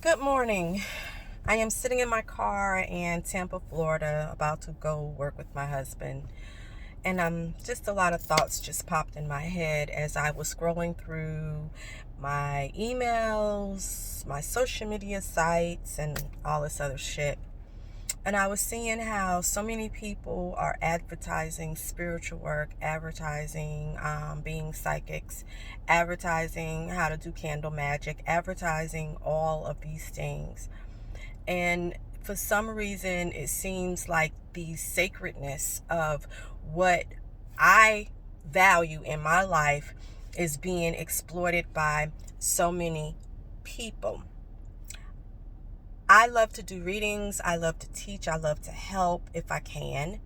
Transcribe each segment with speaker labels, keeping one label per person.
Speaker 1: Good morning. I am sitting in my car in Tampa, Florida, about to go work with my husband. And just a lot of thoughts just popped in my head as I was scrolling through my emails, my social media sites, and all this other shit. And I was seeing how so many people are advertising spiritual work, advertising being psychics, advertising how to do candle magic, advertising all of these things. And for some reason, it seems like the sacredness of what I value in my life is being exploited by so many people. I love to do readings. I love to teach. I love to help if I can.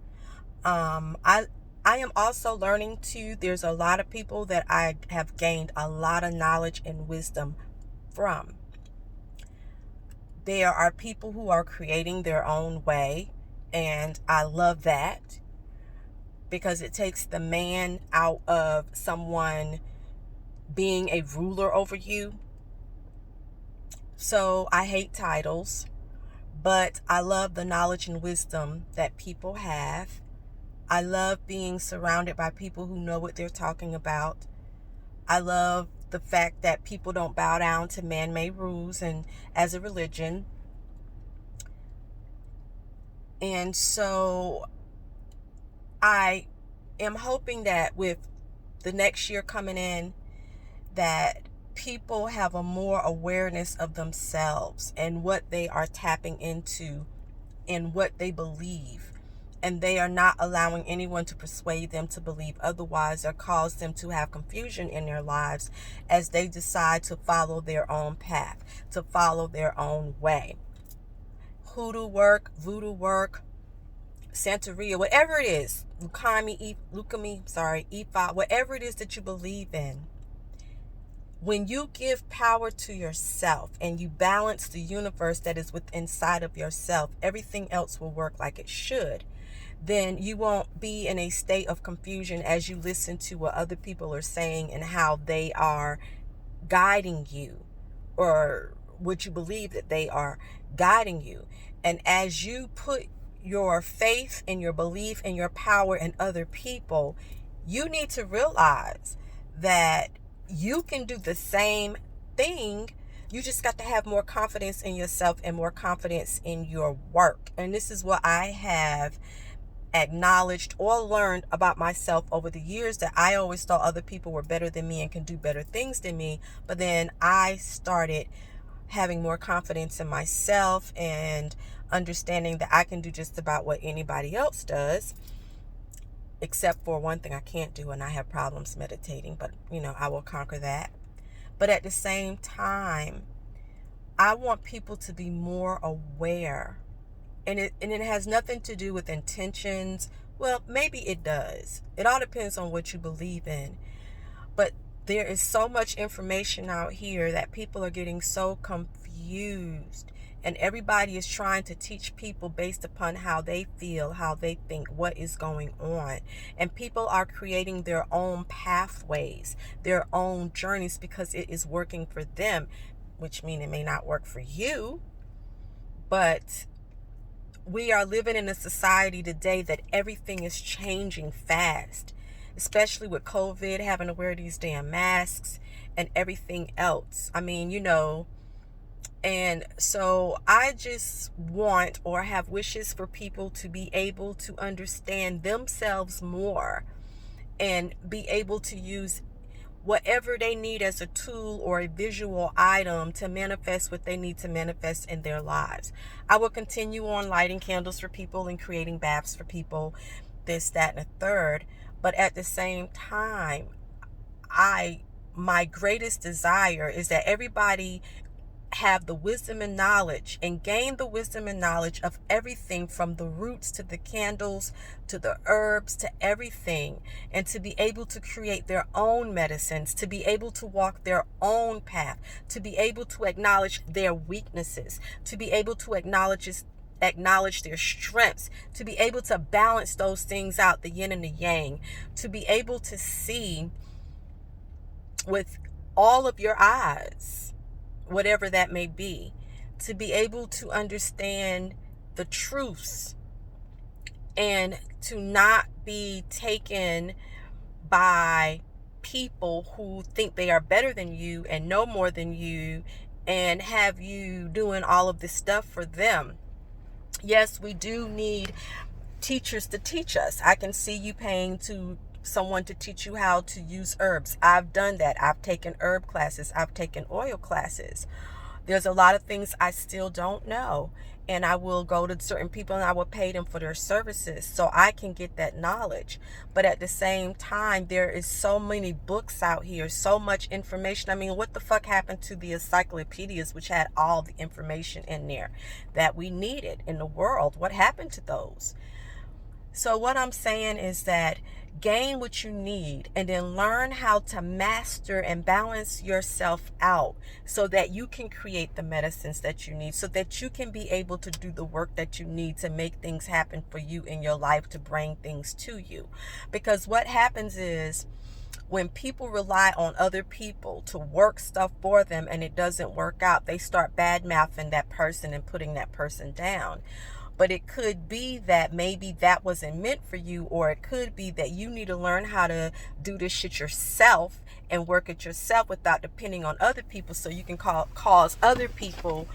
Speaker 1: Um, I I am also learning too. There's a lot of people that I have gained a lot of knowledge and wisdom from. There are people who are creating their own way, and I love that because it takes the man out of someone being a ruler over you. So I hate titles, but I love the knowledge and wisdom that people have. I love being surrounded by people who know what they're talking about. I love the fact that people don't bow down to man-made rules and as a religion. And so I am hoping that with the next year coming in, that people have a more awareness of themselves and what they are tapping into and what they believe. And they are not allowing anyone to persuade them to believe otherwise or cause them to have confusion in their lives as they decide to follow their own path, to follow their own way. Hoodoo work, voodoo work, Santeria, whatever it is, Ifa, whatever it is that you believe in. When you give power to yourself and you balance the universe that is within inside of yourself, everything else will work like it should. Then you won't be in a state of confusion as you listen to what other people are saying and how they are guiding you, or what you believe that they are guiding you. And as you put your faith and your belief and your power in other people, you need to realize that you can do the same thing. You just got to have more confidence in yourself and more confidence in your work. And this is what I have acknowledged or learned about myself over the years, that I always thought other people were better than me and can do better things than me. But then I started having more confidence in myself and understanding that I can do just about what anybody else does, except for one thing I can't do, and I have problems meditating, but I will conquer that. But at the same time, I want people to be more aware. And it has nothing to do with intentions. Well, maybe it does. It all depends on what you believe in. But there is so much information out here that people are getting so confused. And everybody is trying to teach people based upon how they feel, how they think, what is going on. And people are creating their own pathways, their own journeys, because it is working for them, which means it may not work for you. But we are living in a society today that everything is changing fast, especially with COVID, having to wear these damn masks and everything else. And so I just want or have wishes for people to be able to understand themselves more and be able to use whatever they need as a tool or a visual item to manifest what they need to manifest in their lives. I will continue on lighting candles for people and creating baths for people, this, that, and a third. But at the same time, my greatest desire is that everybody have the wisdom and knowledge and gain the wisdom and knowledge of everything, from the roots to the candles to the herbs to everything, and to be able to create their own medicines, to be able to walk their own path, to be able to acknowledge their weaknesses, to be able to acknowledge their strengths, to be able to balance those things out, the yin and the yang, to be able to see with all of your eyes, whatever that may be. to be able to understand the truths and to not be taken by people who think they are better than you and know more than you and have you doing all of this stuff for them. Yes, we do need teachers to teach us. I can see you paying to someone to teach you how to use herbs. I've done that. I've taken herb classes. I've taken oil classes. There's a lot of things I still don't know. And I will go to certain people and I will pay them for their services so I can get that knowledge. But at the same time, there is so many books out here, so much information. I mean, what the fuck happened to the encyclopedias, which had all the information in there that we needed in the world? What happened to those? So what I'm saying is that gain what you need and then learn how to master and balance yourself out so that you can create the medicines that you need, so that you can be able to do the work that you need to make things happen for you in your life, to bring things to you. Because what happens is when people rely on other people to work stuff for them and it doesn't work out, they start bad-mouthing that person and putting that person down. But it could be that maybe that wasn't meant for you, or it could be that you need to learn how to do this shit yourself and work it yourself without depending on other people, so you can call other people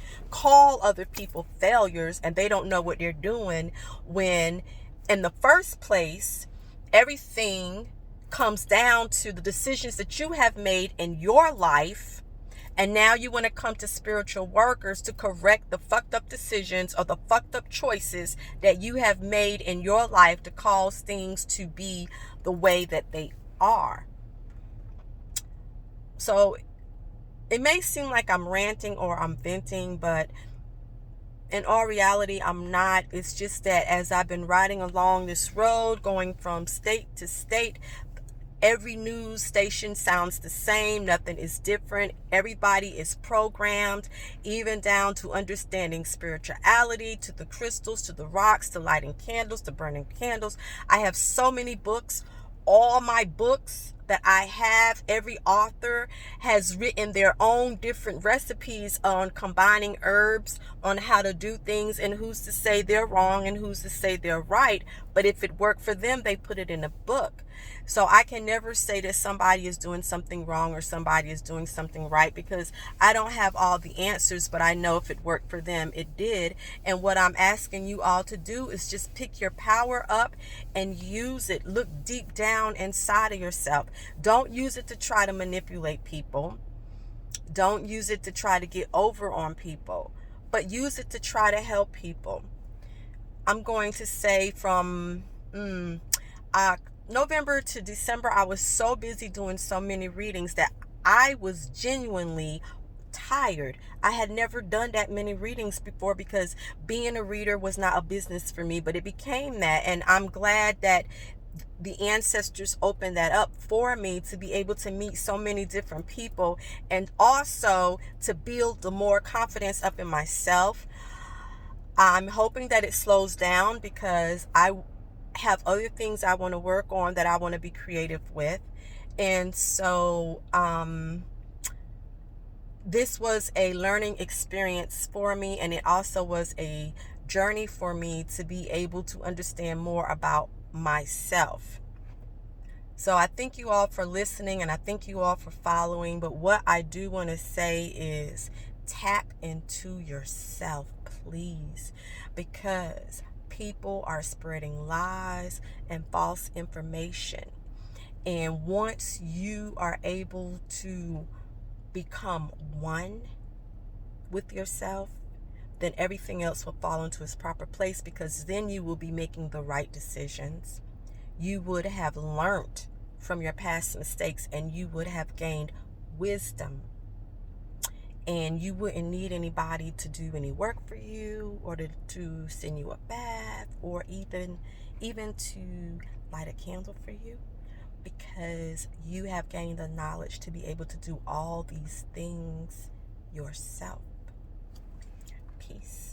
Speaker 1: failures and they don't know what they're doing, when in the first place everything comes down to the decisions that you have made in your life. And now you want to come to spiritual workers to correct the fucked up decisions or the fucked up choices that you have made in your life to cause things to be the way that they are. So it may seem like I'm ranting or I'm venting, but in all reality, I'm not. It's just that as I've been riding along this road, going from state to state, every news station sounds the same. Nothing is different. Everybody is programmed, even down to understanding spirituality, to the crystals, to the rocks, to lighting candles, to burning candles. I have so many books. All my books that I have, every author has written their own different recipes on combining herbs, on how to do things, and who's to say they're wrong and who's to say they're right. But if it worked for them, they put it in a book. So I can never say that somebody is doing something wrong or somebody is doing something right, because I don't have all the answers, but I know if it worked for them, it did. And what I'm asking you all to do is just pick your power up and use it. Look deep down inside of yourself. Don't use it to try to manipulate people. Don't use it to try to get over on people, but use it to try to help people. I'm going to say from November to December, I was so busy doing so many readings that I was genuinely tired. I had never done that many readings before because being a reader was not a business for me, but it became that. And I'm glad that the ancestors opened that up for me to be able to meet so many different people and also to build the more confidence up in myself. I'm hoping that it slows down because I have other things I want to work on that I want to be creative with. And so this was a learning experience for me, and it also was a journey for me to be able to understand more about myself. So I thank you all for listening, and I thank you all for following. But what I do want to say is tap into yourself, please, because people are spreading lies and false information. And once you are able to become one with yourself, then everything else will fall into its proper place, because then you will be making the right decisions. You would have learned from your past mistakes, and you would have gained wisdom. And you wouldn't need anybody to do any work for you, or to send you a bath, or even to light a candle for you, because you have gained the knowledge to be able to do all these things yourself. Peace.